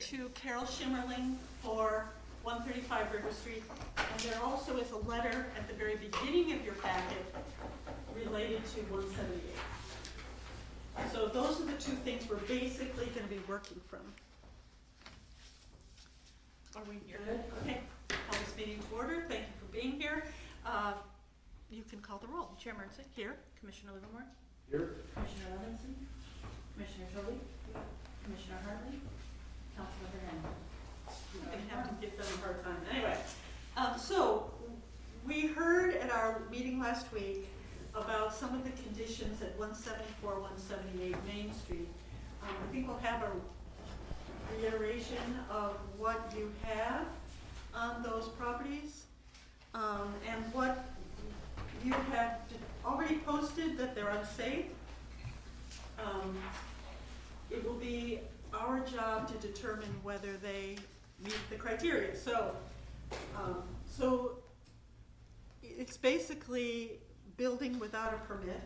to Carol Schimmerling for 135 River Street. And there also is a letter at the very beginning of your packet related to 178. So those are the two things we're basically going to be working from. Are we good? Okay. Call this meeting to order. Thank you for being here. You can call the roll. Chair Mertzik. Here. Commissioner Livermore. Here. Commissioner Levinson. Commissioner Jolie. Commissioner Hartley. Councilmember Henry. I'm going to have to give them a hard time. Anyway, so we heard at our meeting last week about some of the conditions at 174, 178 Main Street. I think we'll have a reiteration of what you have on those properties and what you have already posted that they're unsafe. It will be our job to determine whether they meet the criteria. So it's basically building without a permit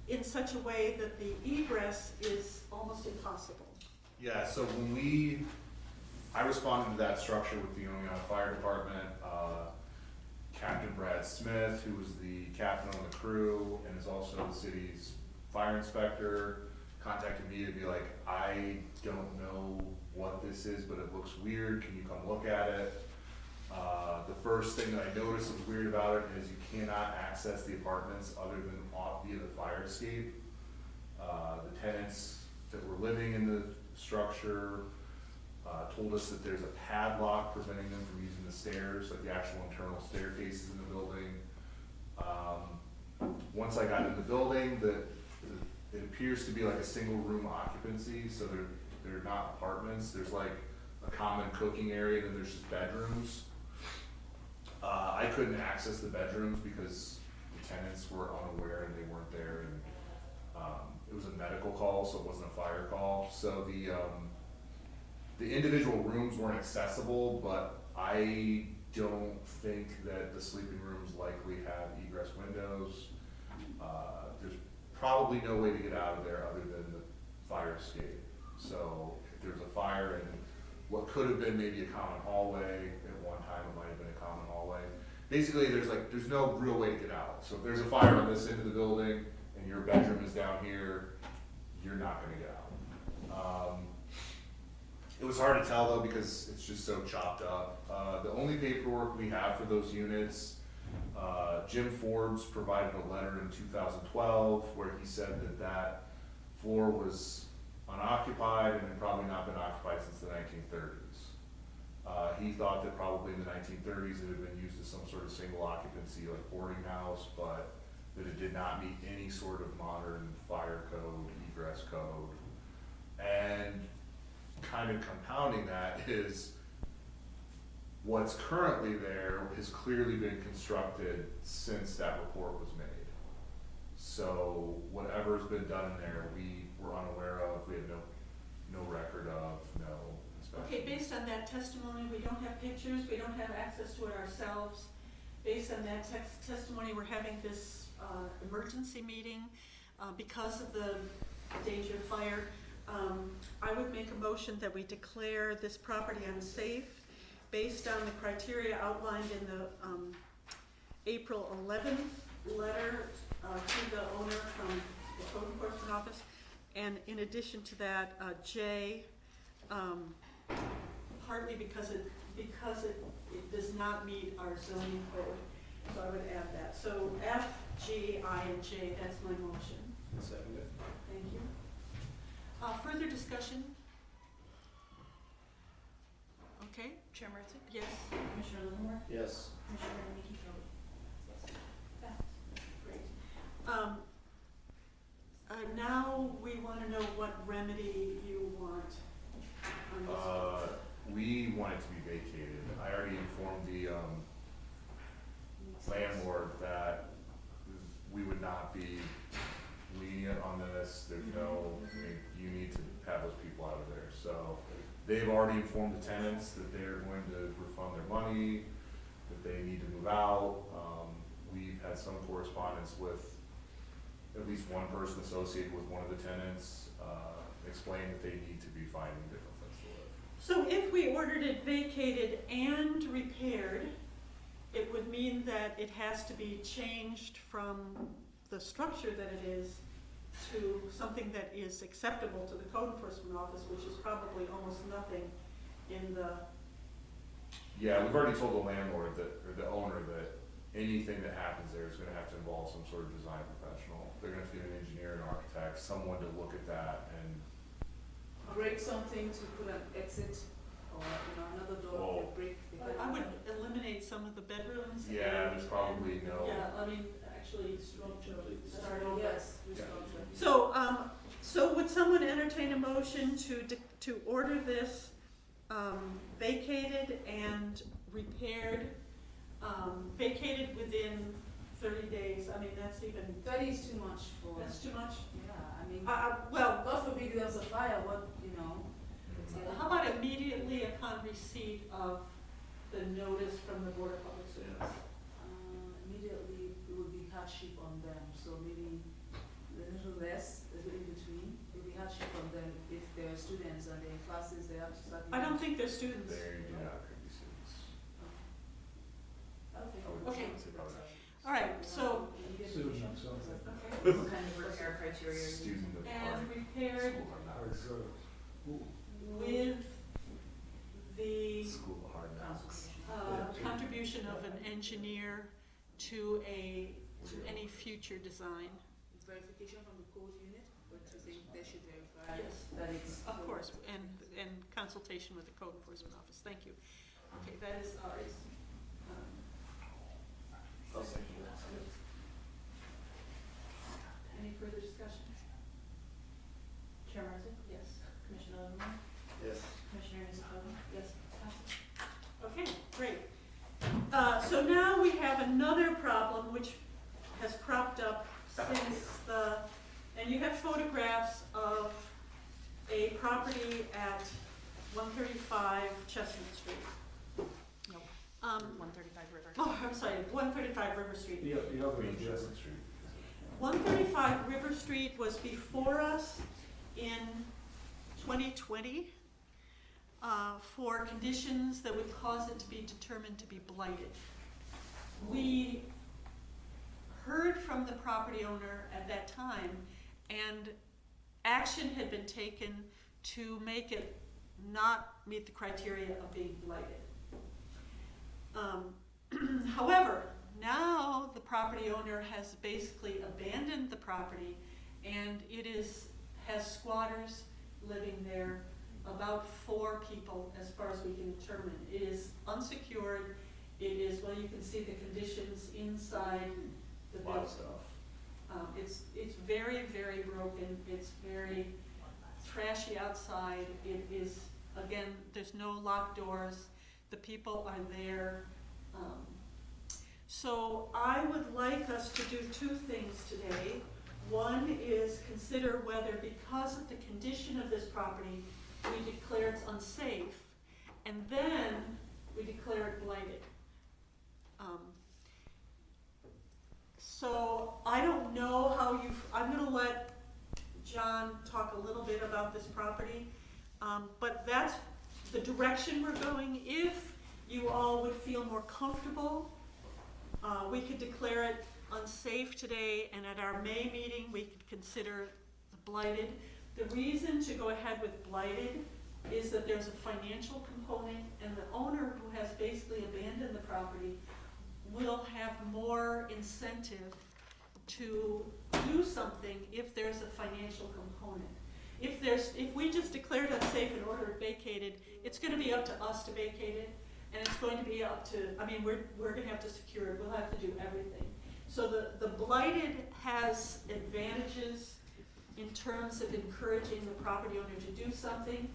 in such a way that the egress is almost impossible. Yeah, so when I responded to that structure with the Oneonta Fire Department, Captain Brad Smith, who was the captain on the crew and is also the city's fire inspector, contacted me to be like, I don't know what this is, but it looks weird, can you come look at it? The first thing that I noticed was weird about it is you cannot access the apartments other than via the fire escape. The tenants that were living in the structure told us that there's a padlock preventing them from using the stairs, like the actual internal staircases in the building. Once I got in the building, it appears to be like a single room occupancy, so they're not apartments. There's like a common cooking area, and then there's just bedrooms. I couldn't access the bedrooms because the tenants were unaware and they weren't there, and it was a medical call, so it wasn't a fire call. So the individual rooms weren't accessible, but I don't think that the sleeping rooms likely have egress windows. There's probably no way to get out of there other than the fire escape. So if there's a fire in what could have been maybe a common hallway, at one time it might have been a common hallway. Basically, there's no real way to get out. So if there's a fire on this end of the building and your bedroom is down here, you're not gonna get out. It was hard to tell though because it's just so chopped up. The only paperwork we have for those units, Jim Forbes provided a letter in 2012 where he said that floor was unoccupied and had probably not been occupied since the 1930s. He thought that probably in the 1930s it had been used as some sort of single occupancy like boarding house, but that it did not meet any sort of modern fire code, egress code. And kind of compounding that is what's currently there has clearly been constructed since that report was made. So whatever's been done in there, we were unaware of, we have no record of, no inspection. Okay, based on that testimony, we don't have pictures, we don't have access to it ourselves. Based on that testimony, we're having this emergency meeting because of the danger of fire. I would make a motion that we declare this property unsafe based on the criteria outlined in the April 11th letter to the owner from the Code Enforcement Office. And in addition to that, J, partly because it does not meet our zoning code, so I would add that. So F, G, I, and J, that's my motion. Second it. Thank you. Further discussion? Okay, Chair Mertzik. yes. Commissioner Livermore. Yes. Commissioner Nikki Jolie. Great. Now we want to know what remedy you want on this. We want it to be vacated. I already informed the landlord that we would not be lenient on this. There's you need to have those people out of there. So they've already informed the tenants that they're going to refund their money, that they need to move out. We've had some correspondence with at least one person associated with one of the tenants, explain that they need to be finding different places to live. So if we ordered it vacated and repaired, it would mean that it has to be changed from the structure that it is to something that is acceptable to the code enforcement office, which is probably almost nothing in the, Yeah, we've already told the landlord that, or the owner, that anything that happens there is gonna have to involve some sort of design professional. They're gonna have to get an engineer, an architect, someone to look at that and, Break something to put an exit or, another door, Oh. break. I would eliminate some of the bedrooms. yeah, and- there's probably and- no. Yeah, I mean, actually, start over. Yes, Yeah. So would someone entertain a motion to order this, vacated and repaired, vacated within 30 days? I mean, that's even, 30 is too much for, that's too much. yeah, I mean, Well, God forbid there was a fire, what, how about immediately upon receipt of the notice from the Board of Public Service? immediately it would be hardship on them, so maybe a little less, a little in between. It would be hardship on them if they're students and they're in classes, they have to start. I don't think they're students. There, yeah, could be students. Okay. I would Okay. say probably All right, so, Student, so- okay, What kind of repair criteria are you using? student of and art, repaired school of hard knocks. with the School of hard knocks. contribution of an engineer to any future design. Verification from the code unit, but you think they should verify Yes. that it's. Of course, and consultation with the code enforcement office, thank you. Okay, that is ours. I'll second that. Any further discussion? Chair Marzi? Yes. Commissioner Livermore? Yes. Commissioner Isabella? Yes. Okay, great. So now we have another problem which has cropped up since and you have photographs of a property at 135 Chestnut Street. No. 135 River. Oh, I'm sorry, 135 River Street. The other Green one, Chestnut Street. 135 River Street was before us in 2020 for conditions that would cause it to be determined to be blighted. We heard from the property owner at that time, and action had been taken to make it not meet the criteria of being blighted. However, now the property owner has basically abandoned the property, and has squatters living there, about 4 people as far as we can determine. It is unsecured, it is, well, you can see the conditions inside the A lot of building. stuff. It's very, very broken, it's very trashy outside, it is, again, there's no locked doors, the people are there. So I would like us to do 2 things today. One is consider whether, because of the condition of this property, we declare it's unsafe, and then we declare it blighted. So I don't know how I'm gonna let John talk a little bit about this property, but that's the direction we're going. If you all would feel more comfortable, we could declare it unsafe today, and at our May meeting, we could consider the blighted. The reason to go ahead with blighted is that there's a financial component, and the owner who has basically abandoned the property will have more incentive to do something if there's a financial component. If we just declare it unsafe and order it vacated, it's gonna be up to us to vacate it, and it's going to be up to, we're gonna have to secure it, we'll have to do everything. So the blighted has advantages in terms of encouraging the property owner to do something.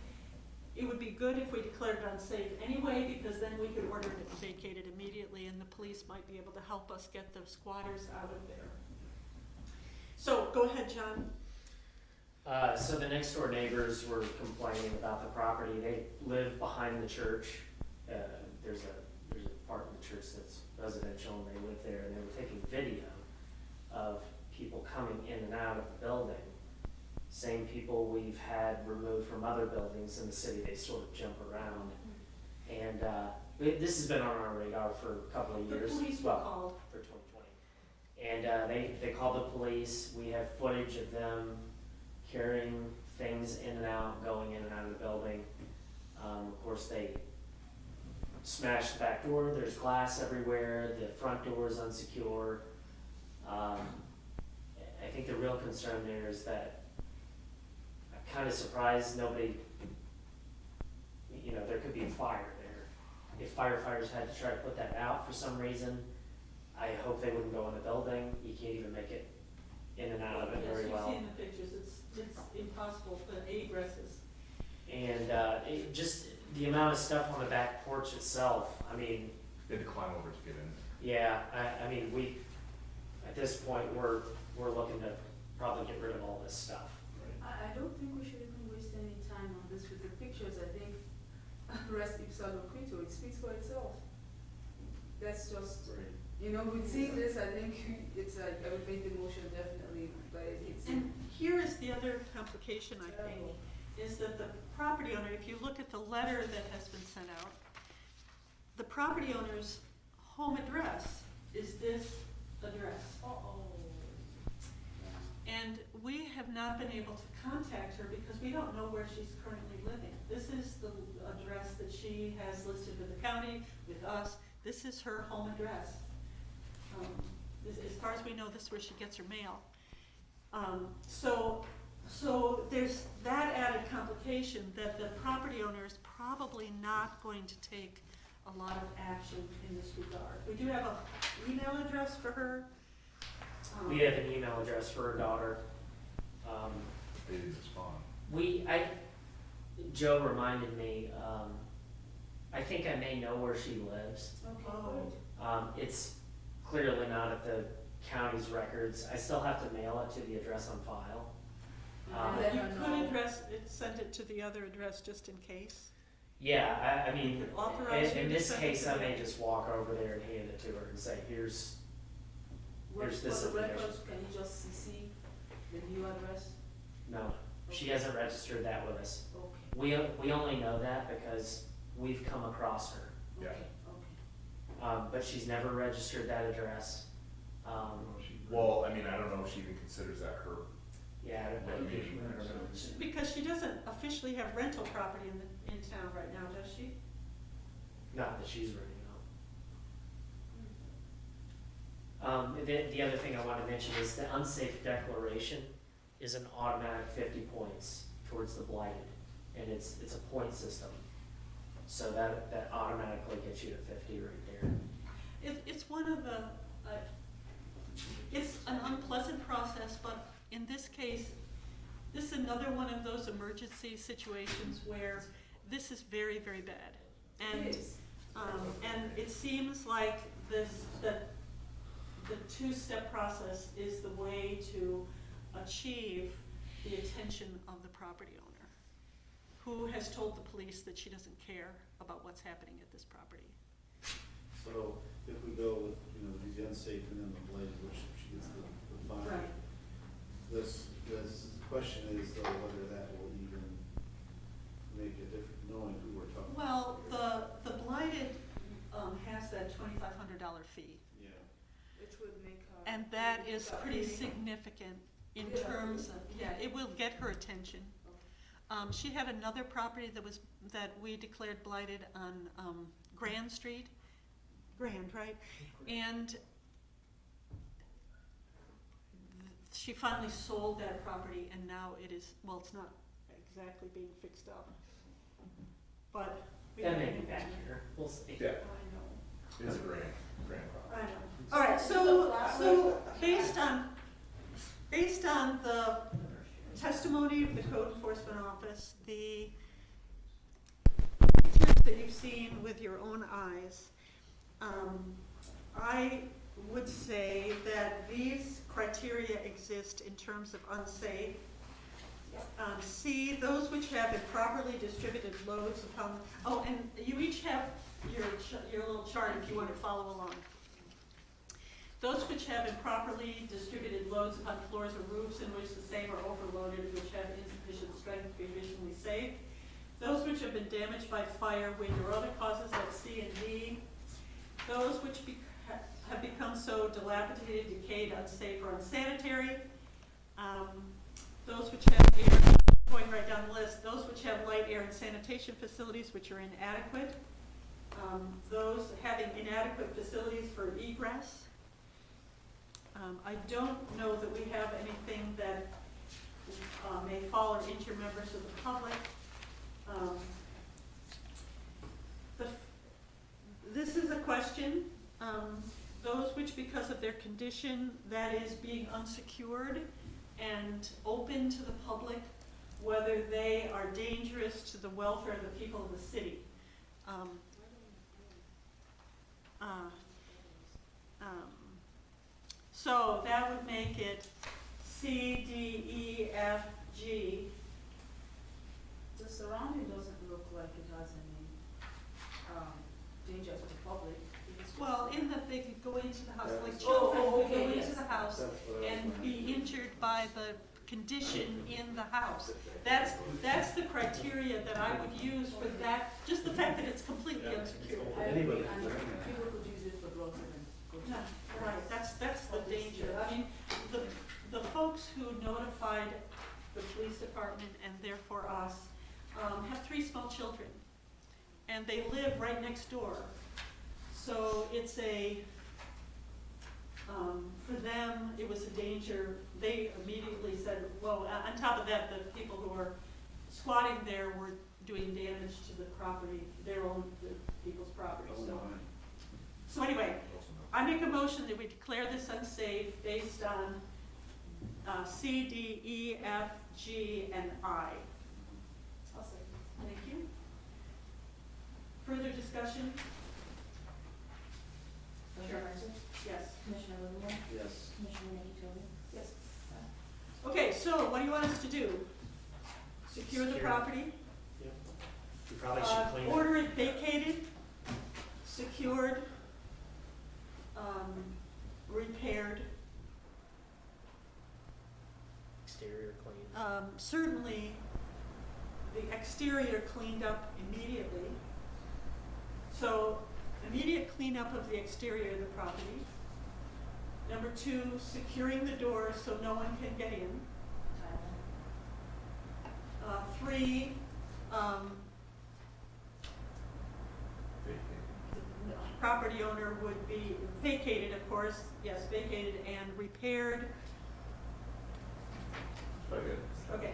It would be good if we declared it unsafe anyway, because then we could order it vacated immediately, and the police might be able to help us get the squatters out of there. So, go ahead, John. So the next door neighbors were complaining about the property. They live behind the church. There's a part of the church that's residential, and they live there, and they were taking video of people coming in and out of the building. same people we've had removed from other buildings in the city, they sort of jump around. And, this has been on our radar for a couple of The years. police were Well, called. for 2020. And they called the police. We have footage of them carrying things in and out, going in and out of the building. Of course, they smashed the back door. There's glass everywhere. The front door is unsecure. I think the real concern there is that I'm kind of surprised nobody, there could be a fire there. If firefighters had to try to put that out for some reason, I hope they wouldn't go in the building. You can't even make it in and out of it very well. Yes, you've seen the pictures, it's impossible for egresses. And it just, the amount of stuff on the back porch itself, I mean, They had to climb over to get in. yeah, I mean, at this point, we're looking to probably get rid of all this stuff. I don't think we should even waste any time on this with the pictures. I think res ipsa loquitur, it speaks for itself. That's just, with seeing this, I think I would make the motion definitely, but it's. And here is the other complication, I think, terrible. is that the property owner, if you look at the letter that has been sent out, the property owner's home address is this address. Uh-oh. And we have not been able to contact her because we don't know where she's currently living. This is the address that she has listed with the county, with us. This is her home address. As far as we know, this is where she gets her mail. So there's that added complication that the property owner is probably not going to take a lot of action in this regard. We do have an email address for her. We have an email address for her daughter. They didn't respond. Joe reminded me, I think I may know where she lives. Okay, Oh. good. It's clearly not at the county's records. I still have to mail it to the address on file. Let You her could know. send it to the other address just in case. Yeah, I mean, Could authorize you in to this send it case, to I may them. just walk over there and hand it to her and say, here's this For the information. records, can you just CC the new address? No, she hasn't registered that with us. Okay, We only know that because we've come across her. Yeah. okay, okay. But she's never registered that address. Well, I mean, I don't know if she even considers that her. Yeah, I don't know. Because she doesn't officially have rental property in town right now, does she? Not that she's renting out. The other thing I want to mention is the unsafe declaration is an automatic 50 points towards the blighted, and it's a point system. So that automatically gets you to 50 right there. It's one of the, it's an unpleasant process, but in this case, this is another one of those emergency situations where this is very, very bad. And, It is. and it seems like that the two-step process is the way to achieve the attention of the property owner, who has told the police that she doesn't care about what's happening at this property. So if we go with, the unsafe and then the blighted, which she gets the fine. This question is though whether that will even make a difference, knowing who we're talking Well, about. the blighted, has that $2,500 fee, Yeah. It would make her. and that is pretty Okay. significant in Yeah. terms of, it will get her attention. She had another property that we declared blighted on, Grand Street, Grand, right? And she finally sold that property and now it is, well, it's not exactly being fixed up, but. we That don't may be know. back here. We'll see. Yeah, I know. it's a grand I problem. know. All right, so based on the testimony of the code enforcement office, the pictures that you've seen with your own eyes, I would say that these criteria exist in terms of unsafe. C, those which have improperly distributed loads upon, and you each have your little chart if you want to follow along. Those which have improperly distributed loads upon floors or roofs in which the same are overloaded noted which have insufficient strength to be visually safe. Those which have been damaged by fire, wind, or other causes like C and D. Those which have become so dilapidated, decayed, unsafe, or unsanitary. Those which have air, going right down the list, those which have light, air, and sanitation facilities which are inadequate. Those having inadequate facilities for egress. I don't know that we have anything that may fall or injure members of the public. This is a question. Those which, because of their condition, that is being unsecured and open to the public, whether they are dangerous to the welfare of the people of the city. So that would make it C, D, E, F, G. The surrounding doesn't look like it has any, danger to the public. It's just- Well, in that they could go into the house, Yeah. like Oh, children oh, could okay, go into yes. the house That's what I was and be wondering. injured by the condition in the house. That's the criteria that I would use for that, just the fact that it's completely unsecured. I Anybody agree, and can bring that. people could use it for drugs and go to. Yeah, right, that's the danger. I mean, the folks who notified the police department and therefore us, have 3 small children. And they live right next door. So it's for them, it was a danger. They immediately said, well, on top of that, the people who were squatting there were doing damage to the property, the people's property, Oh, so. my. So anyway, I make a motion that we declare this unsafe based on C, D, E, F, G, and I. I'll say. Thank you. Further discussion? Chair Marcy? Yes. Commissioner Livermore? Yes. Commissioner Nakatomi? Yes. Okay, so what do you want us to do? Secure the Secure. property? You probably should clean it. Order it vacated, secured, repaired. Exterior clean. Certainly, the exterior cleaned up immediately. So, immediate cleanup of the exterior of the property. Number 2, securing the doors so no one can get in. 3, the property owner would be vacated, of course, yes, vacated and repaired. Very good. Okay.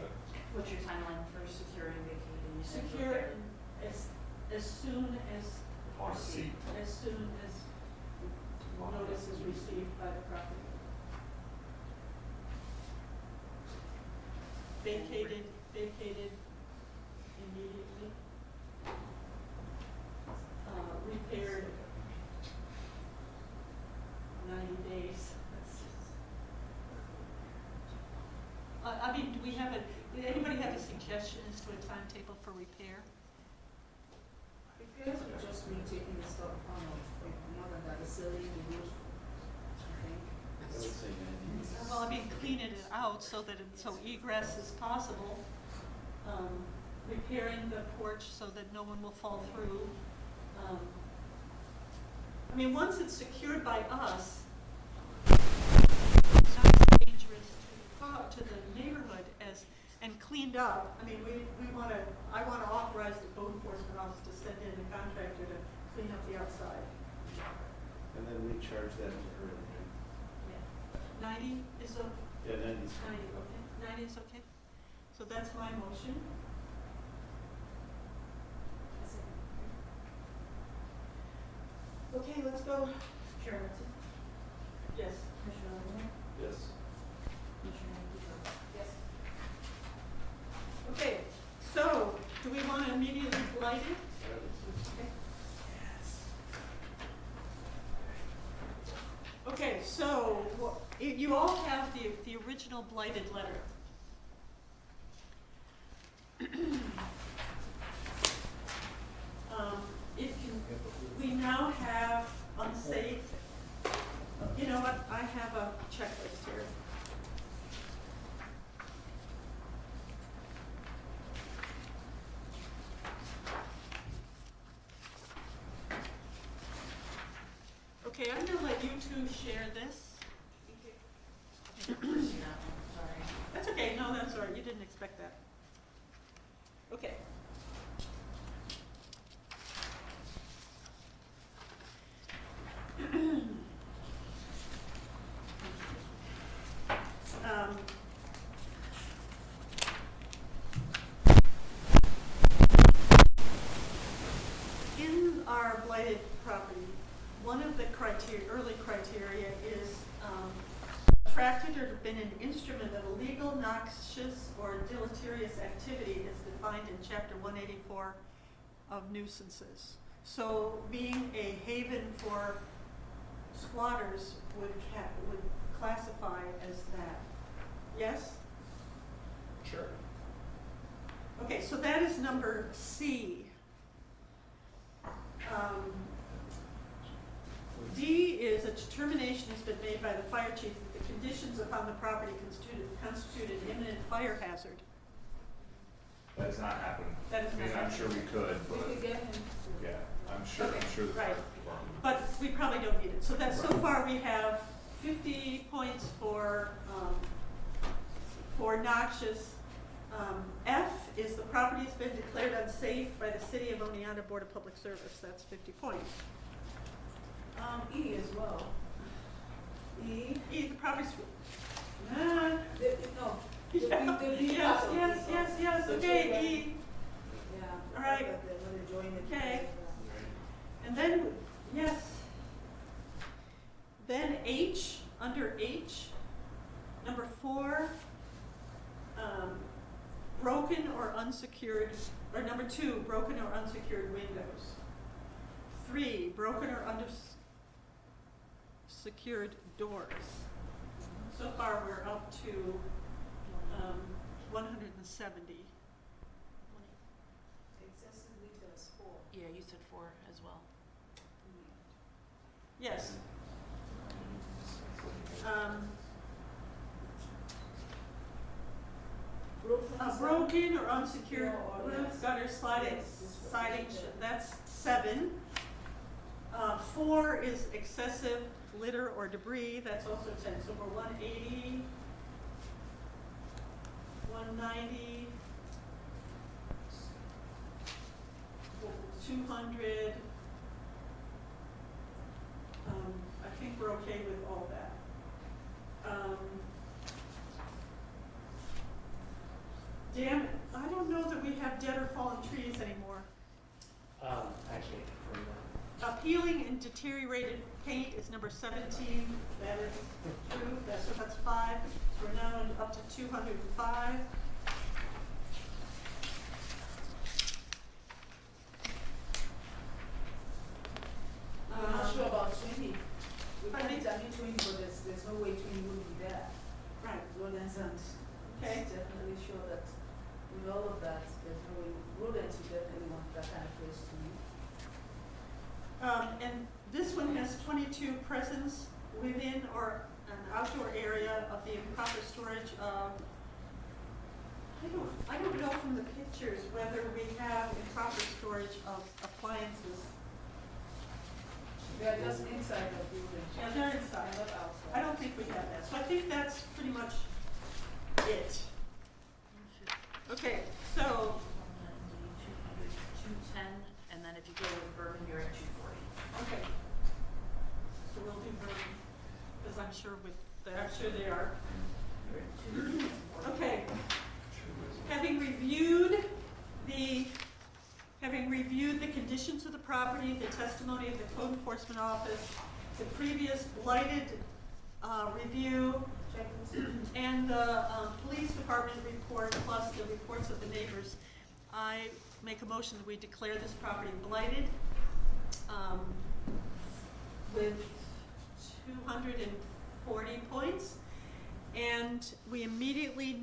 What's your timeline for securing vacating? You said Secure repair. as soon as On receipt. as soon as notice is received by the property. Vacated immediately. Repaired 90 days. I mean, did anybody have a suggestion as to a timetable for repair? Repairs would just be taking the stuff out of, more than that, the ceiling, the roof, I think. I would say 90 days. Well, I mean, cleaning it out so that so egress is possible. Repairing the porch so that no one will fall through. I mean, once it's secured by us, it's not as dangerous to the neighborhood and cleaned up. I mean, I wanna authorize the code enforcement office to send in a contractor to clean up the outside. And then we charge that to her, right? 90 is okay? Yeah, 90 is 90, okay, 90 is okay. So that's my motion. Okay, let's go. Chair Marcy? Yes. Commissioner Livermore? Yes. Commissioner Nakatomi? Yes. Okay, so, do we want to immediately blight it? Okay, so, you all have the original blighted letter. We now have unsafe, you know what, I have a checklist here. Okay, I'm gonna let you two share this. Sorry. That's okay, no, that's all right, you didn't expect that. Okay. Um, In our blighted property, one of the early criteria is attracted or been an instrument of illegal, noxious, or deleterious activity as defined in Chapter 184 of nuisances. So being a haven for squatters would classify as that. Yes? Sure. Okay, so that is number C. D is a determination has been made by the fire chief that the conditions upon the property constitute an imminent fire hazard. That has not happened. That has I mean, not I'm happened. sure we could, We but, could get him to. yeah, I'm sure Okay, the right. fire department. But we probably don't need it. So that, so far we have 50 points for noxious. F is the property has been declared unsafe by the City of Oneonta Board of Public Service. That's 50 points. E as well. E. E, the property's, No, yeah, the B yes, part of yes, it, yes, yes, the okay, children. E. Yeah. All right. But they're gonna join it. Okay. And then, yes. Then H, under H, number 4, broken or unsecured, or number 2, broken or unsecured windows. 3, broken or secured doors. So far, we're up to 170. Excessive retail sport. Yeah, you said 4 as well. Yes. Broken or unsecured Yeah, or roof, yes. gutter, sliding, Yes, this is what siding, we said. that's 7. 4 is excessive litter or debris, that's also 10. So we're 180, 190, 200. I think we're okay with all that. Damn, I don't know that we have dead or fallen trees anymore. I can't confirm that. Peeling and deteriorated paint is number 17. That is true. That's 5. So we're now up to 205. I'm not sure about 20. We Pardon me? can't, I mean 20, but there's no way 20 would be there. Right. Rodents and Okay. definitely sure that with all of that, there's no way, rodents would definitely want that kind of place to be. And this one has 22 presents within or an outdoor area of the improper storage of, I don't know from the pictures whether we have improper storage of appliances. They're just inside the building. Yeah, they're inside. Not outside. I don't think we have that. So I think that's pretty much it. Okay, so, 210, and then if you go with Vernon, you're at 240. okay. So we'll do Vernon, because I'm sure they are. You're at 240. Okay. Having reviewed the conditions of the property, the testimony of the code enforcement office, the previous blighted review, and the police department report, plus the reports of the neighbors, I make a motion that we declare this property blighted with 240 points. And we immediately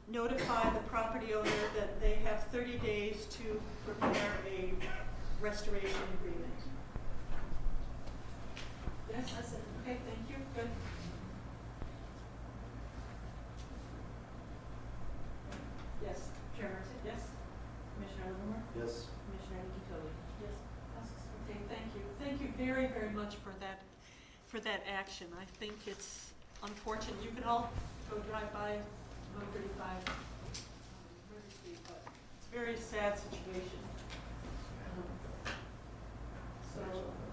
notify the property owner that they have 30 days to prepare a restoration agreement. Yes, that's it. Okay, thank you. Good. Yes. Chair Martin? Yes. Commissioner Livermore? Yes. Commissioner Nikki Cody? Yes. Okay, thank you. Thank you very, very much for that for that action. I think it's unfortunate. You can all go drive by 135 River Street, but it's a very sad situation.